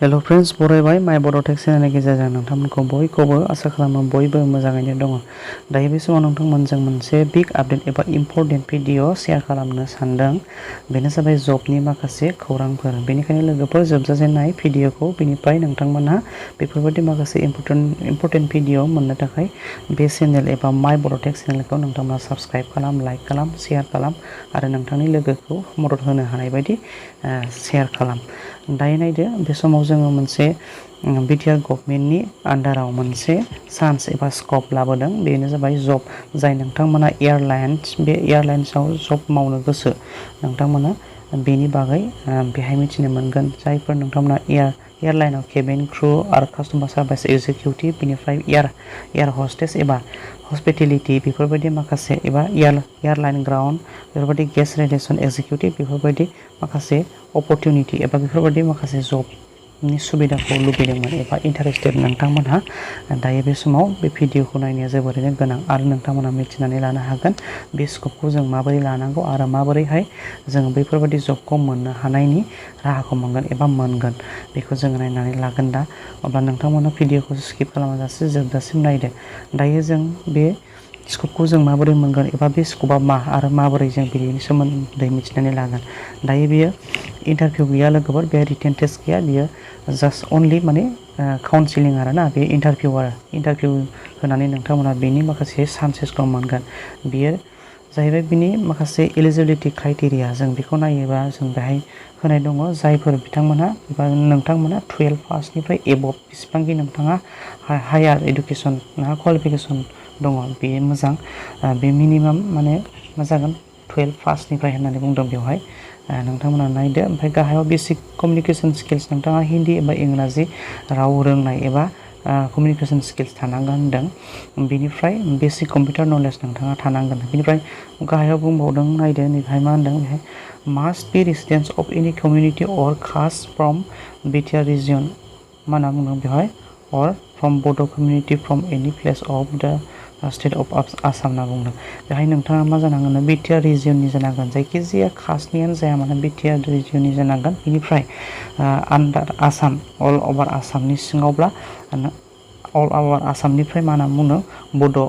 Hello friends बरायबाय माय बड' tech चेनेलनि गेजेरजों नोंथांमोनखौ बयखौबो आसा खालामो बयबो मोजाङैनो दङ। दायो बे समाव नोंथांमोनजों मोनसे बिग आपडेट एबा इम्परटेन्ट भिडिअ शेयार खालामनो सानदों। बेनो जाबाय जबनि माखासे खौरांफोर। बेनिखायनो लोगोफोर जोबजासिम नाय भिडिअखौ। बेनिफ्राय नोंथांमोनहा बेफोरबायदि माखासे इम्परटेन्ट भिडिअ मोननो थाखाय बे चेनेल एबा माय बड' टेक चेनेलखौ नोंथांमोना साबस्क्राइब खालाम, लाइक खालाम, शेयार खालाम आरो नोंथांनि लोगोखौ मदद होनो हानाय बायदि शेयार खालाम। दायो नायदो बे समाव जोङो मोनसे बिटिआर गभर्नमेन्टनि आन्डाराव मोनसे चान्स एबा स्कप लाबोदों। बेनो जाबाय जब जाय नोंथांमोना एयारलाइन्स बे एयारलाइन्सआव जब मावनो गोसो नोंथांमोना बेनि बागै बेहाय मिथिनो मोनगोन। जायफोर नोंथांमोना एयारलाइनाव केबिन क्रू आरो कास्टमार सार्भिस एक्जिकिउटिभ बेनिफ्राय एयार हस्टेस एबा हस्पिटेलिटि बेफोरबायदि माखासे एबा एयारलाइन ग्राउन्ड बेफोरबायदि गेस्ट रिलेसन एक्जिकिउटिभ बेफोरबायदि माखासे अपरचुनिटि एबा बेफोरबायदि माखासे जबनि सुबिदाखौ लुबैदोंमोन एबा इन्टारेस्टेड नोंथांमोनहा दायो बे समाव बे भिडिअखौ नायनाया जोबोरैनो गोनां आरो नोंथांमोना मिथिनानै लानो हागोन बे स्कपखौ जों माबोरै लानांगौ आरो माबोरैहाय जों बैफोरबायदि जबखौ मोननो हानायनि राहाखौ मोनगोन एबा मोनगोन बेखौ जोङो नायनानै लागोन। दा अब्ला नोंथांमोना भिडिअखौ स्किप खालामाजासे जोबजासिम नायदो। दायो जों बे स्कपखौ जों माबोरै मोनगोन एबा बे स्कपआ मा आरो माबोरै जों बेनि सोमोन्दै मिथिनानै लागोन। दायो बेयो इन्टारभिउ गैया लोगोफोर, बेहाय रिटेन टेस्ट गैया, बियो जास्ट अनलि माने काउन्सिलिं आरो ना, बे इन्टारभिउ होनानै नोंथांमोना बेनि माखासे चान्सेसखौ मोनगोन। बियो जाहैबाय बिनि माखासे एलिजिबिलिटि क्राइटेरिया जों बेखौ नायोबा जों बेहाय होनाय दङ जायफोर बिथांमोनहा एबा नोंथांमोना 12 पासनिफ्राय एबभ बेसेबांखि नोंथाङा हायार इडुकेसन नोंहा क्वालिफिकेसन दङ बेयो मोजां। बे मिनिमाम माने मा जागोन 12 पासनिफ्राय होननानै बुंदों बेवहाय नोंथांमोना नायदो। ओमफ्राय गाहायाव बेसिक कमिउनिकेसन स्किल्स नोंथाङा हिन्दी एबा इंराजि राव रोंनाय एबा कमिउनिकेसन स्किल्स थानांगोन होनदों। बेनिफ्राय बेसिक कम्पिउटार नलेज नोंथाङा थानांगोन। बेनिफ्राय गाहायाव बुंबावदों नायदो नैबेहाय मा होनदों, बेहाय मास्ट बि रेसिडेन्स अफ एनि कमिउनिटि अर कास्ट फ्रम बिटिआर रिजियन मा होनना बुंदों बेवहाय अर फ्रम बड' कमिउनिटि फ्रम एनि प्लेस अफ द स्टेट अफ आसाम होनना बुंदों। बेहाय नोंथाङा मा जानांगोन बिटिआर रिजियननि जानांगोन, जायखिजाया कास्टनियानो जाया मानो बिटिआर रिजियननि जानांगोन। बेनिफ्राय आन्डार आसाम अल अभार आसामनि सिङावब्ला अल अभार आसामनिफ्राय मा होनना बुंदों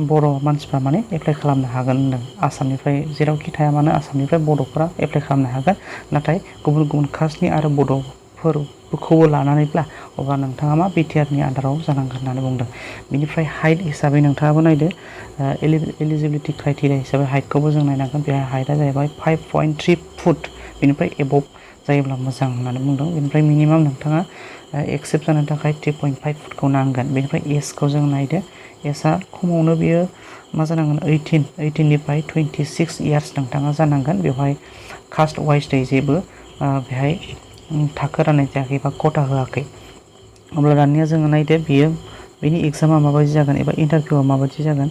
बर' मानसिफ्रा माने एप्लाइ खालामनो हागोन होनदों। आसामनिफ्राय जेरावखि थाया मानो आसामनिफ्राय बड'फोरा एप्लाइ खालामनो हागोन। नाथाय गुबुन गुबुन कास्टनि आरो बड'फोरखौबो लानानैब्ला अब्ला नोंथाङा मा बिटिआरनि आन्डाराव जानांगोन होननानै बुंदों। बेनिफ्राय हाइट हिसाबै नोंथाङाबो नायदो एलिजिबिलिटि क्राइटेरिया हिसाबै हाइटखौबो जों नायनांगोन। बेहाय हाइटआ जाहैबाय 5.3 फुट बेनिफ्राय एबभ जायोब्ला मोजां होननानै बुंदों। बेनिफ्राय मिनिमाम नोंथाङा एक्सेप्ट जानो थाखाय 3.5 फुटखौ नांगोन। बेनिफ्राय एजखौ जों नायदो, एजआ खमावनो बियो मा जानांगोन 18निफ्राय 26 इयार्स नोंथाङा जानांगोन। बेवहाय कास्ट वाइस जेबो बेहाय थाखो राननाय जायाखै बा खथा होआखै। अब्ला दानिया जोङो नायदो बियो बेनि एग्जामा माबायदि जागोन एबा इन्टारभिउआ माबायदि जागोन।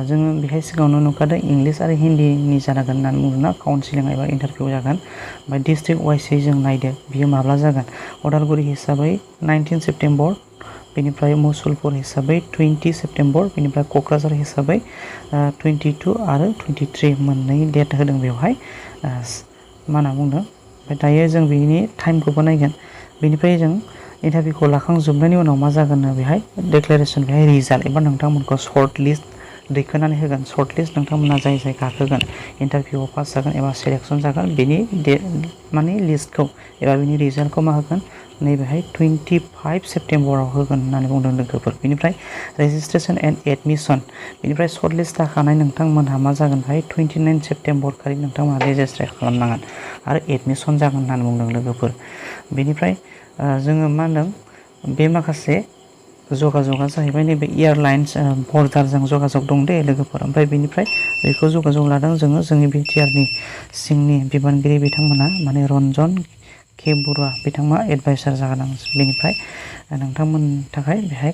जोङो बेहाय सिगाङावनो नुखादों इंलिस आरो हिन्दीनि जानांगोन होननानै बुंदोंना काउन्सिलिं एबा इन्टारभिउ जागोन। ओमफ्राय डिस्ट्रिक्ट वाइसै जों नायदो बियो माब्ला जागोन। उदालगुरि हिसाबै 19 सेप्तेम्बर, बेनिफ्राय मुसलपुर हिसाबै 20 सेप्तेम्बर, बेनिफ्राय क'क्राझार हिसाबै 22 आरो 23 मोननै डेट होदों बेवहाय मा होनना बुंदों। ओमफ्राय दायो जों बेनि टाइमखौबो नायगोन। बेनिफ्राय जों इन्टारभिउखौ लाखांजोबनायनि उनाव मा जागोन बेहाय डेक्लारेसन, बेहाय रिजाल्ट एबा नोंथांमोनखौ सर्ट लिस्ट दैखोनानै होगोन। सर्ट लिस्ट नोंथांमोना जाय गाखोगोन इन्टारभिउआव पास जागोन एबा सेलेक्सन जागोन बेनि माने लिस्टखौ एबा बिनि रिजाल्टखौ मा होगोन नैबेहाय 25 सेप्तेम्बराव होगोन होननानै बुंदों लोगोफोर। बेनिफ्राय रेजिस्ट्रेसन एन्ड एडमिसन, बेनिफ्राय सर्ट लिस्ट जाखानाय नोंथांमोनहा मा जागोन बेहाय 29 सेप्तेम्बर खालि नोंथांमोनहा रेजिस्ट्रेसन खालामनांगोन आरो एडमिसन जागोन होननानै बुंदों लोगोफोर। बेनिफ्राय जोङो मा होनदों बे माखासे जगाजगा जाहैबाय नैबे एयारलाइन्स बर्डारजों जगाजग दं दे लोगोफोर। ओमफ्राय बेनिफ्राय बेखौ जगाजग लादों जोङो जोंनि बिटिआरनि सिंनि बिबानगिरि बिथांमोना माने रन्जन के बरुवा बिथांमोना एडभाइसार जागोन। बेनिफ्राय नोंथांमोननि थाखाय बेहाय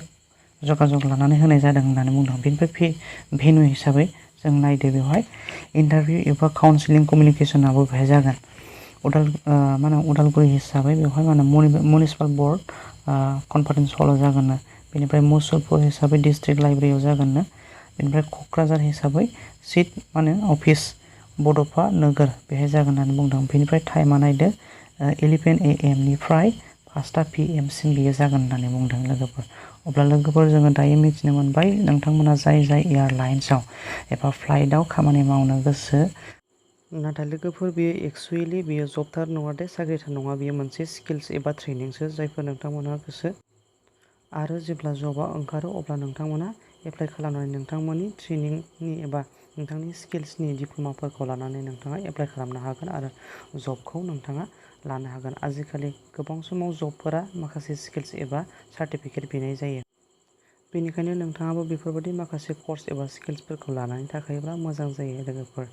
जगाजग लानानै होनाय जादों होननानै बुंदों। बेनिफ्राय भेन्यु हिसाबै जों नायदो बेवहाय इन्टारभिउ एबा काउन्सिलिं कमिउनिकेसनाबो बेहाय जागोन। मा होनो उदालगुरि हिसाबै बेवहाय मा होनो मिउनिसिपाल बर्ड कनफारेन्स हलाव जागोन। बेनिफ्राय मुसलपुर हिसाबै डिस्ट्रिक्ट लाइब्रेरियाव जागोन। बेनिफ्राय क'क्राझार हिसाबै सिट मा होनो अफिस बड'फा नोगोर बेहाय जागोन होननानै बुंदों। बेनिफ्राय टाइमा नायदो 11 AM निफ्राय 5टा PM सिम बियो जागोन होननानै बुंदों लोगोफोर। अब्ला लोगोफोर जोङो दायो मिथिनो मोनबाय नोंथांमोना जाय एयारलाइन्सआव एबा फ्लाइटआव खामानि मावनो गोसो, नाथाय लोगोफोर बेयो एक्सुवेलि बेयो जबथार नङा दे, साख्रिथार नङा, बेयो मोनसे स्किल्स एबा ट्रेनिंसो जायफोर नोंथांमोनहा गोसो। आरो जेब्ला जबआ ओंखारो अब्ला नोंथांमोना एप्लाइ खालामनानै नोंथांमोननि ट्रेनिंनि एबा नोंथांनि स्किल्सनि डिप्ल'माफोरखौ लानानै नोंथाङा एप्लाइ खालामनो हागोन आरो जबखौ नोंथाङा लानो हागोन। आजिखालि गोबां समाव जबफोरा माखासे स्किल्स एबा सार्टिफिकेट बिनाय जायो। बेनिखायनो नोंथाङाबो बेफोरबायदि माखासे कर्स एबा स्किल्सफोरखौ लानानै थाखायोब्ला मोजां जायो लोगोफोर।